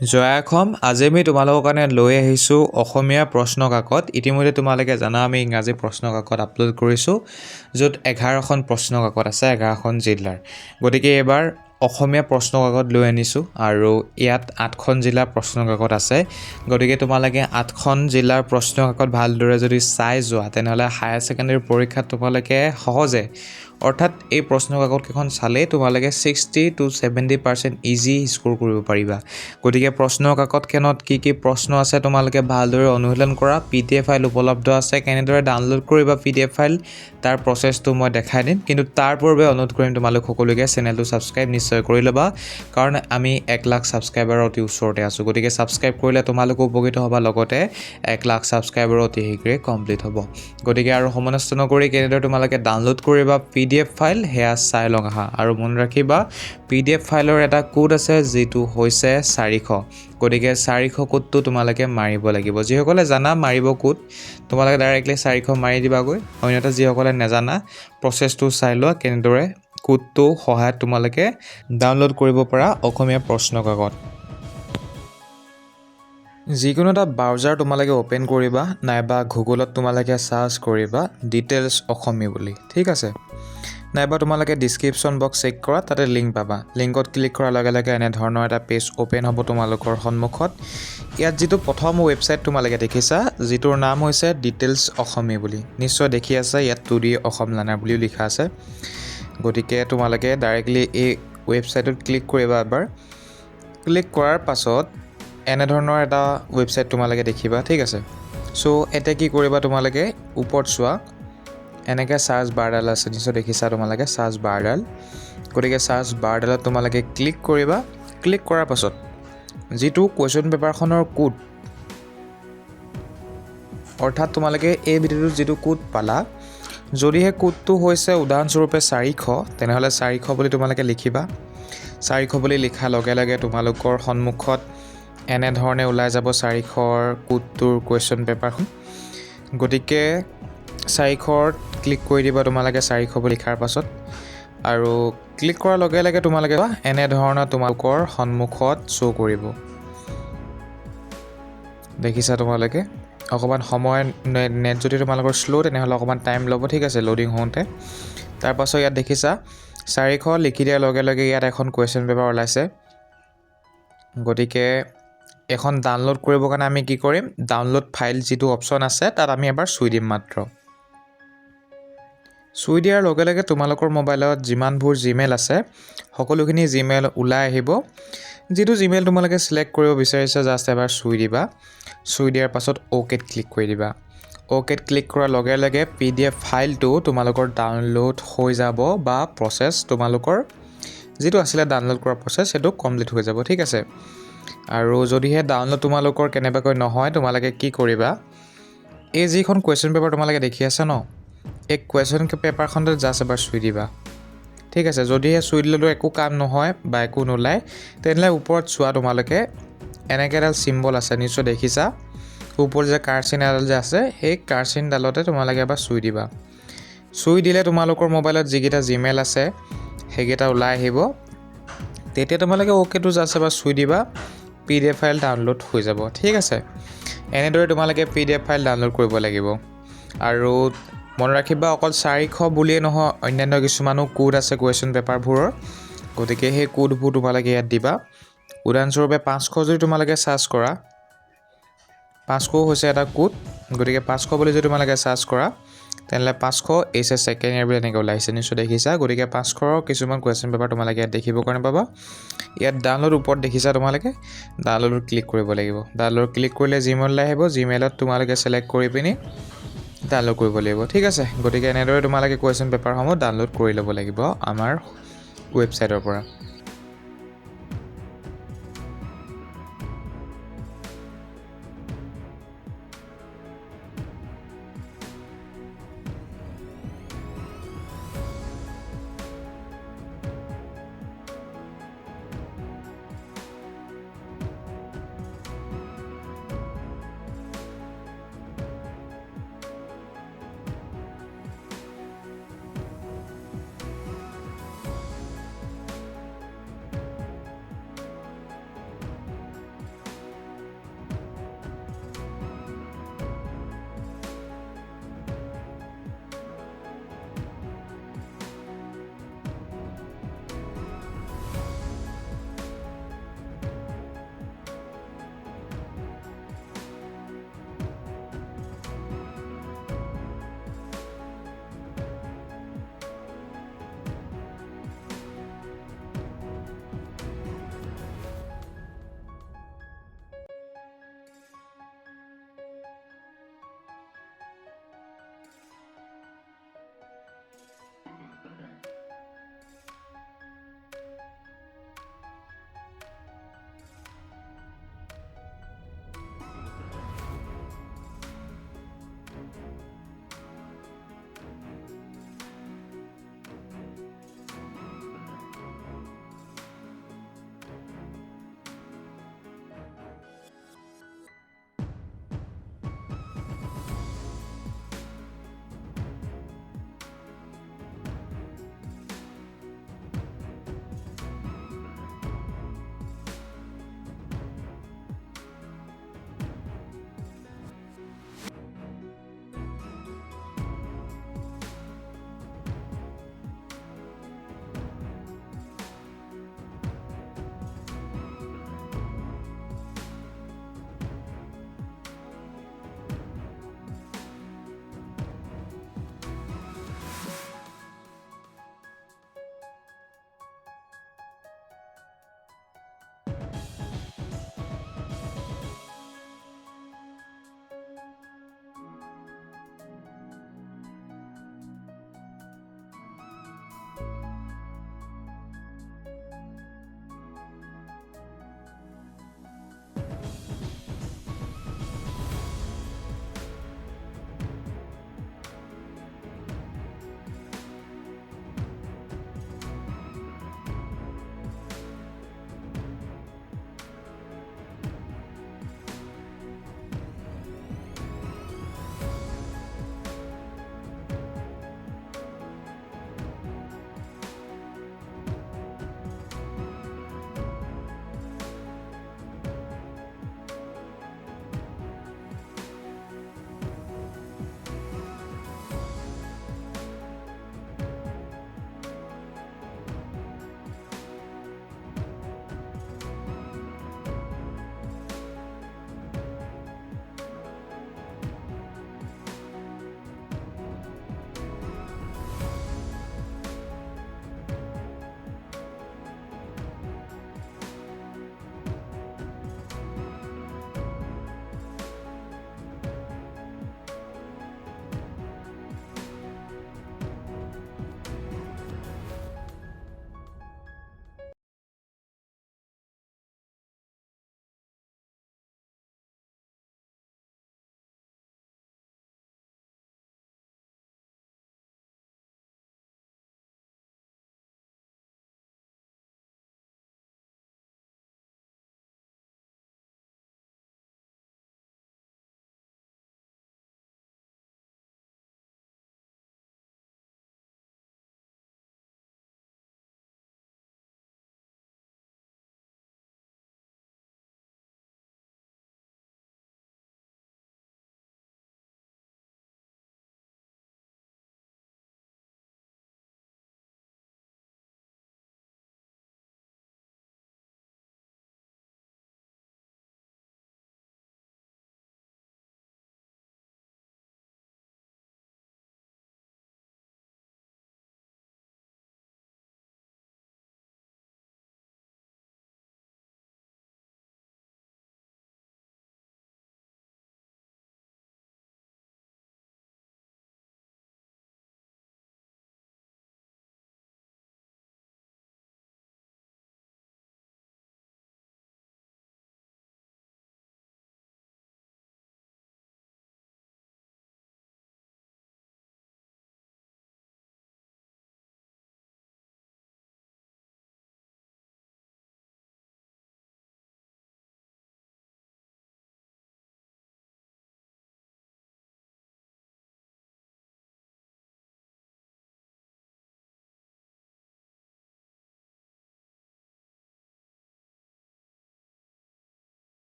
জয়াখম আজি আমি তোমালোকৰ কাৰণে লৈ আহিছোঁ অসমীয়া প্ৰশ্ন কাকত। ইতিমধ্যে তোমালোকে জানা আমি ইংৰাজী প্ৰশ্ন কাকত আপলোড কৰিছোঁ, য'ত 11খন প্ৰশ্ন কাকত আছে 11খন জিলাৰ। গতিকে এইবাৰ অসমীয়া প্ৰশ্ন কাকত লৈ আনিছোঁ আৰু ইয়াত 8খন জিলাৰ প্ৰশ্ন কাকত আছে। গতিকে তোমালোকে 8খন জিলাৰ প্ৰশ্ন কাকত ভালদৰে যদি চাই যোৱা তেনেহ'লে হায়াৰ ছেকেণ্ডেৰী পৰীক্ষাত তোমালোকে সহজে অৰ্থাৎ এই প্ৰশ্ন কাকতকেইখন চালেই তোমালোকে 60 to 70% ইজি স্ক'ৰ কৰিব পাৰিবা। গতিকে প্ৰশ্ন কাকতখনত কি প্ৰশ্ন আছে তোমালোকে ভালদৰে অনুশীলন কৰা। PDF ফাইল উপলব্ধ আছে, কেনেদৰে ডাউনলোড কৰিবা PDF ফাইল তাৰ প্ৰচেছটো মই দেখাই দিম। কিন্তু তাৰ পূৰ্বে অনুৰোধ কৰিম তোমালোক সকলোকে চেনেলটো ছাবস্ক্ৰাইব নিশ্চয় কৰি ল'বা, কাৰণ আমি 1 লাখ ছাবস্ক্ৰাইবাৰৰ অতি ওচৰতে আছোঁ। গতিকে ছাবস্ক্ৰাইব কৰিলে তোমালোকো উপকৃত হ'বা, লগতে 1 লাখ ছাবস্ক্ৰাইবাৰ অতি শীঘ্ৰে কমপ্লিট হ'ব। গতিকে আৰু সময় নষ্ট নকৰি কেনেদৰে তোমালোকে ডাউনলোড কৰিবা PDF ফাইল সেয়া চাই লওঁ আহা। আৰু মনত ৰাখিবা PDF ফাইলৰ এটা কোড আছে যিটো হৈছে 400। গতিকে 400 কোডটো তোমালোকে মাৰিব লাগিব। যিসকলে জানা মাৰিব কোড তোমালোকে ডাইৰেক্টলি 400 মাৰি দিবাগৈ। অন্যথা যিসকলে নাজানা প্ৰচেছটো চাই লোৱা কেনেদৰে কোডটো সহায়ত তোমালোকে ডাউনলোড কৰিব পৰা অসমীয়া প্ৰশ্ন কাকত। যিকোনো এটা ব্ৰাউজাৰ তোমালোকে অ'পেন কৰিবা, নাইবা গুগলত তোমালোকে ছাৰ্চ কৰিবা ডিটেইলছ অসমী বুলি, ঠিক আছে। নাইবা তোমালোকে ডিছক্ৰিপশ্যন বক্স চেক কৰা, তাতে লিংক পাবা। লিংকত ক্লিক কৰাৰ লগে লগে এনেধৰণৰ এটা পেজ অ'পেন হ'ব তোমালোকৰ সন্মুখত। ইয়াত যিটো প্ৰথম ৱেবছাইট তোমালোকে দেখিছা, যিটোৰ নাম হৈছে ডিটেইলছ অসমী বুলি, নিশ্চয় দেখি আছে। ইয়াত 2D অসম লাৰ্ণাৰ বুলিও লিখা আছে। গতিকে তোমালোকে ডাইৰেক্টলি এই ৱেবছাইটত ক্লিক কৰিবা এবাৰ। ক্লিক কৰাৰ পাছত এনেধৰণৰ এটা ৱেবছাইট তোমালোকে দেখিবা, ঠিক আছে। চ' এতিয়া কি কৰিবা তোমালোকে ওপৰত চোৱা, এনেকৈ ছাৰ্চ বাৰডাল আছে, নিশ্চয় দেখিছা তোমালোকে ছাৰ্চ বাৰডাল। গতিকে ছাৰ্চ বাৰডালত তোমালোকে ক্লিক কৰিবা। ক্লিক কৰাৰ পাছত যিটো কুৱেশ্যন পেপাৰখনৰ কোড, অৰ্থাৎ তোমালোকে এই ভিডিঅ'টোত যিটো কোড পালা, যদিহে কোডটো হৈছে উদাহৰণস্বৰূপে 400, তেনেহ'লে 400 বুলি তোমালোকে লিখিবা। 400 বুলি লিখাৰ লগে লগে তোমালোকৰ সন্মুখত এনেধৰণে ওলাই যাব 400ৰ কোডটোৰ কুৱেশ্যন পেপাৰখন। গতিকে 400ত ক্লিক কৰি দিবা তোমালোকে 400 বুলি লিখাৰ পাছত, আৰু ক্লিক কৰাৰ লগে লগে তোমালোকে এনেধৰণৰ তোমালোকৰ সন্মুখত শ্ব' কৰিব। দেখিছা তোমালোকে অকণমান সময়, নেট যদি তোমালোকৰ শ্ল' তেনেহ'লে অকণমান টাইম ল'ব, ঠিক আছে, ল'ডিং হওঁতে। তাৰপাছত ইয়াত দেখিছা 400 লিখি দিয়াৰ লগে লগে ইয়াত এখন কুৱেশ্যন পেপাৰ ওলাইছে। গতিকে এখন ডাউনলোড কৰিবৰ কাৰণে আমি কি কৰিম, ডাউনলোড ফাইল যিটো অপশ্যন আছে তাত আমি এবাৰ চুই দিম মাত্ৰ। চুই দিয়াৰ লগে লগে তোমালোকৰ মোবাইলত যিমানবোৰ জিমেইল আছে সকলোখিনি জিমেইল ওলাই আহিব। যিটো জিমেইল তোমালোকে ছিলেক্ট কৰিব বিচাৰিছা জাষ্ট এবাৰ চুই দিবা। চুই দিয়াৰ পাছত অ'কেত ক্লিক কৰি দিবা। অ'কেত ক্লিক কৰাৰ লগে লগে PDF ফাইলটো তোমালোকৰ ডাউনলোড হৈ যাব, বা প্ৰচেছ তোমালোকৰ যিটো আছিলে ডাউনলোড কৰা প্ৰচেছ সেইটো কমপ্লিট হৈ যাব, ঠিক আছে। আৰু যদিহে ডাউনলোড তোমালোকৰ কেনেবাকৈ নহয়, তোমালোকে কি কৰিবা, এই যিখন কুৱেশ্যন পেপাৰ তোমালোকে দেখি আছা ন, এই কুৱেশ্যন পেপাৰখনতে জাষ্ট এবাৰ চুই দিবা, ঠিক আছে। যদিহে চুই দিলেতো একো কাম নহয় বা একো নোলায়, তেনেহ'লে ওপৰত চোৱা তোমালোকে এনেকৈ এডাল চিম্বল আছে, নিশ্চয় দেখিছা। ওপৰত যে কাৰচিন এডাল যে আছে, সেই কাৰচিনডালতে তোমালোকে এবাৰ চুই দিবা। চুই দিলে তোমালোকৰ মোবাইলত যিকেইটা জিমেইল আছে সেইকেইটা ওলাই আহিব। তেতিয়া তোমালোকে অ'কেটো জাষ্ট এবাৰ চুই দিবা, PDF ফাইল ডাউনলোড হৈ যাব, ঠিক আছে। এনেদৰে তোমালোকে PDF ফাইল ডাউনলোড কৰিব লাগিব। আৰু মনত ৰাখিবা অকল 400 বুলিয়েই নহয়, অন্যান্য কিছুমানো কোড আছে কুৱেশ্যন পেপাৰবোৰৰ। গতিকে সেই কোডবোৰ তোমালোকে ইয়াত দিবা। উদাহৰণস্বৰূপে 500 যদি তোমালোকে ছাৰ্চ কৰা, 500 হৈছে এটা কোড। গতিকে 500 বুলি যদি তোমালোকে ছাৰ্চ কৰা তেনেহ'লে 500 HS ছেকেণ্ড ইয়াৰ বুলি এনেকৈ ওলাইছে, নিশ্চয় দেখিছা। গতিকে 500ৰ কিছুমান কুৱেশ্যন পেপাৰ তোমালোকে ইয়াত দেখিবৰ কাৰণে পাবা। ইয়াত ডাউনলোড ওপৰত দেখিছা তোমালোকে, ডাউনলোডত ক্লিক কৰিব লাগিব। ডাউনলোড ক্লিক কৰিলে জিমেইল আহিব, জিমেইলত তোমালোকে ছিলেক্ট কৰি পিনি ডাউনলোড কৰিব লাগিব, ঠিক আছে। গতিকে এনেদৰে তোমালোকে কুৱেশ্যন পেপাৰসমূহ ডাউনলোড কৰি ল'ব লাগিব আমাৰ ৱেবছাইটৰ পৰা।